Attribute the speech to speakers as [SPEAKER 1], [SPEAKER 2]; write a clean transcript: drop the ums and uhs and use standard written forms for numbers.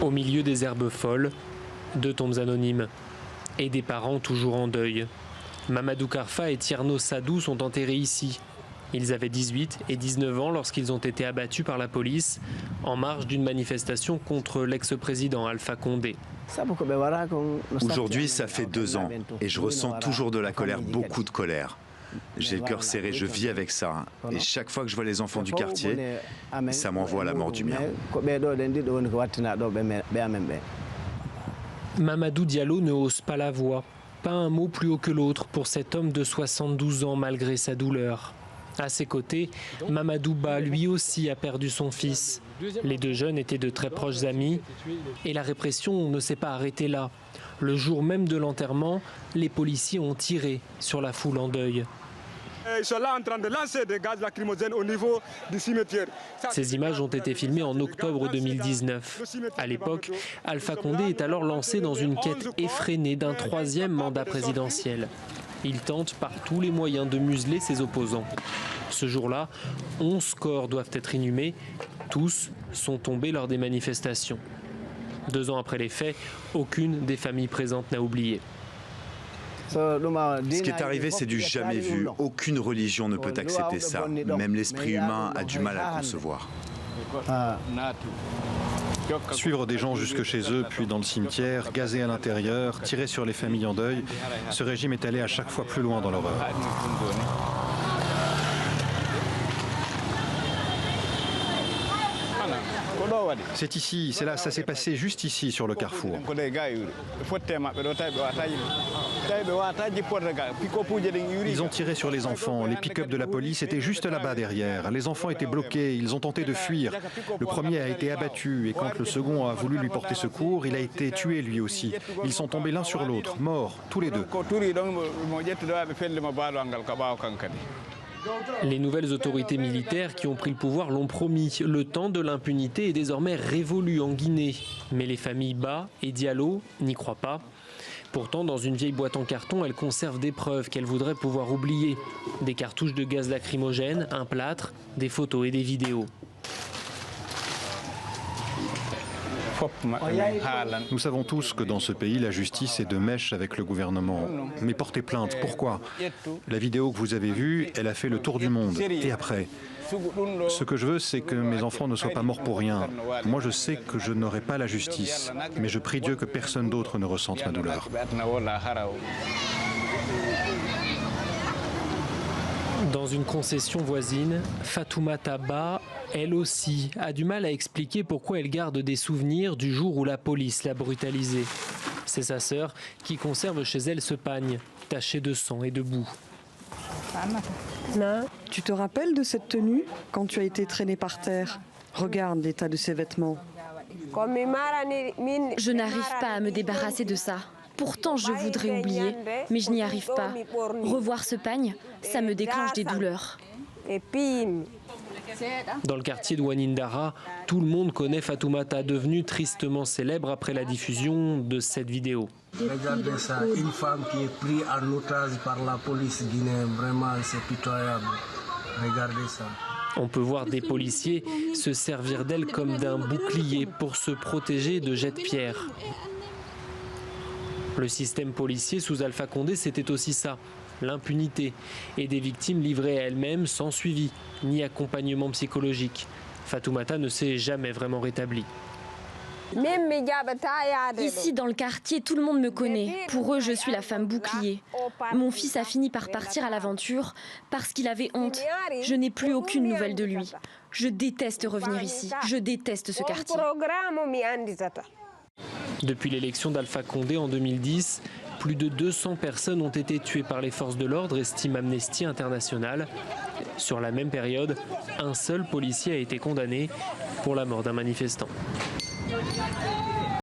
[SPEAKER 1] Au milieu des herbes folles, 2 tombes anonymes et des parents toujours en deuil. Mamadou Karfa et Tierno Sadou sont enterrés ici. Ils avaient 18 et 19 ans lorsqu'ils ont été abattus par la police en marge d'une manifestation contre l'ex-président Alpha Condé.
[SPEAKER 2] Aujourd'hui, ça fait 2 ans et je ressens toujours de la colère, beaucoup de colère. J'ai le cœur serré, je vis avec ça. Et chaque fois que je vois les enfants du quartier, ça m'envoie à la mort du mien.
[SPEAKER 1] Mamadou Diallo ne hausse pas la voix. Pas un mot plus haut que l'autre pour cet homme de 72 ans malgré sa douleur. À ses côtés, Mamadou Ba lui aussi a perdu son fils. Les 2 jeunes étaient de très proches amis et la répression ne s'est pas arrêtée là. Le jour même de l'enterrement, les policiers ont tiré sur la foule en deuil.
[SPEAKER 3] Ils sont là en train de lancer des gaz lacrymogènes au niveau du cimetière.
[SPEAKER 1] Ces images ont été filmées en octobre 2019. À l'époque, Alpha Condé est alors lancé dans une quête effrénée d'un 3e mandat présidentiel. Il tente par tous les moyens de museler ses opposants. Ce jour-là, 11 corps doivent être inhumés. Tous sont tombés lors des manifestations. 2 ans après les faits, aucune des familles présentes n'a oublié.
[SPEAKER 2] Ce qui est arrivé, c'est du jamais vu. Aucune religion ne peut accepter ça. Même l'esprit humain a du mal à le concevoir.
[SPEAKER 4] Suivre des gens jusque chez eux, puis dans le cimetière, gazer à l'intérieur, tirer sur les familles en deuil, ce régime est allé à chaque fois plus loin dans l'horreur. C'est ici, c'est là, ça s'est passé juste ici sur le carrefour. Ils ont tiré sur les enfants, les pick-up de la police étaient juste là-bas derrière. Les enfants étaient bloqués, ils ont tenté de fuir. Le premier a été abattu et quand le second a voulu lui porter secours, il a été tué lui aussi. Ils sont tombés l'un sur l'autre, morts, tous les 2.
[SPEAKER 1] Les nouvelles autorités militaires qui ont pris le pouvoir l'ont promis. Le temps de l'impunité est désormais révolu en Guinée. Mais les familles Ba et Diallo n'y croient pas. Pourtant, dans une vieille boîte en carton, elles conservent des preuves qu'elles voudraient pouvoir oublier. Des cartouches de gaz lacrymogène, un plâtre, des photos et des vidéos.
[SPEAKER 4] Nous savons tous que dans ce pays, la justice est de mèche avec le gouvernement. Mais portez plainte, pourquoi? La vidéo que vous avez vue, elle a fait le tour du monde. Et après? Ce que je veux, c'est que mes enfants ne soient pas morts pour rien. Moi, je sais que je n'aurai pas la justice, mais je prie Dieu que personne d'autre ne ressente ma douleur.
[SPEAKER 1] Dans une concession voisine, Fatoumata Ba, elle aussi, a du mal à expliquer pourquoi elle garde des souvenirs du jour où la police l'a brutalisée. C'est sa sœur qui conserve chez elle ce pagne, taché de sang et de boue.
[SPEAKER 5] Tu te rappelles de cette tenue quand tu as été traîné par terre? Regarde l'état de ses vêtements.
[SPEAKER 6] Je n'arrive pas à me débarrasser de ça. Pourtant, je voudrais oublier, mais je n'y arrive pas. Revoir ce pagne, ça me déclenche des douleurs.
[SPEAKER 1] Dans le quartier de Wanindara, tout le monde connaît Fatoumata, devenue tristement célèbre après la diffusion de cette vidéo.
[SPEAKER 7] Regardez ça, une femme qui est prise en otage par la police guinéenne, vraiment c'est pitoyable. Regardez ça.
[SPEAKER 1] On peut voir des policiers se servir d'elle comme d'un bouclier pour se protéger de jets de pierre. Le système policier sous Alpha Condé, c'était aussi ça, l'impunité et des victimes livrées à elles-mêmes sans suivi ni accompagnement psychologique. Fatoumata ne s'est jamais vraiment rétablie.
[SPEAKER 6] Ici, dans le quartier, tout le monde me connaît. Pour eux, je suis la femme bouclier. Mon fils a fini par partir à l'aventure parce qu'il avait honte. Je n'ai plus aucune nouvelle de lui. Je déteste revenir ici. Je déteste ce quartier.
[SPEAKER 1] Depuis l'élection d'Alpha Condé en 2010, plus de 200 personnes ont été tuées par les forces de l'ordre, estime Amnesty International. Sur la même période, un seul policier a été condamné pour la mort d'un manifestant.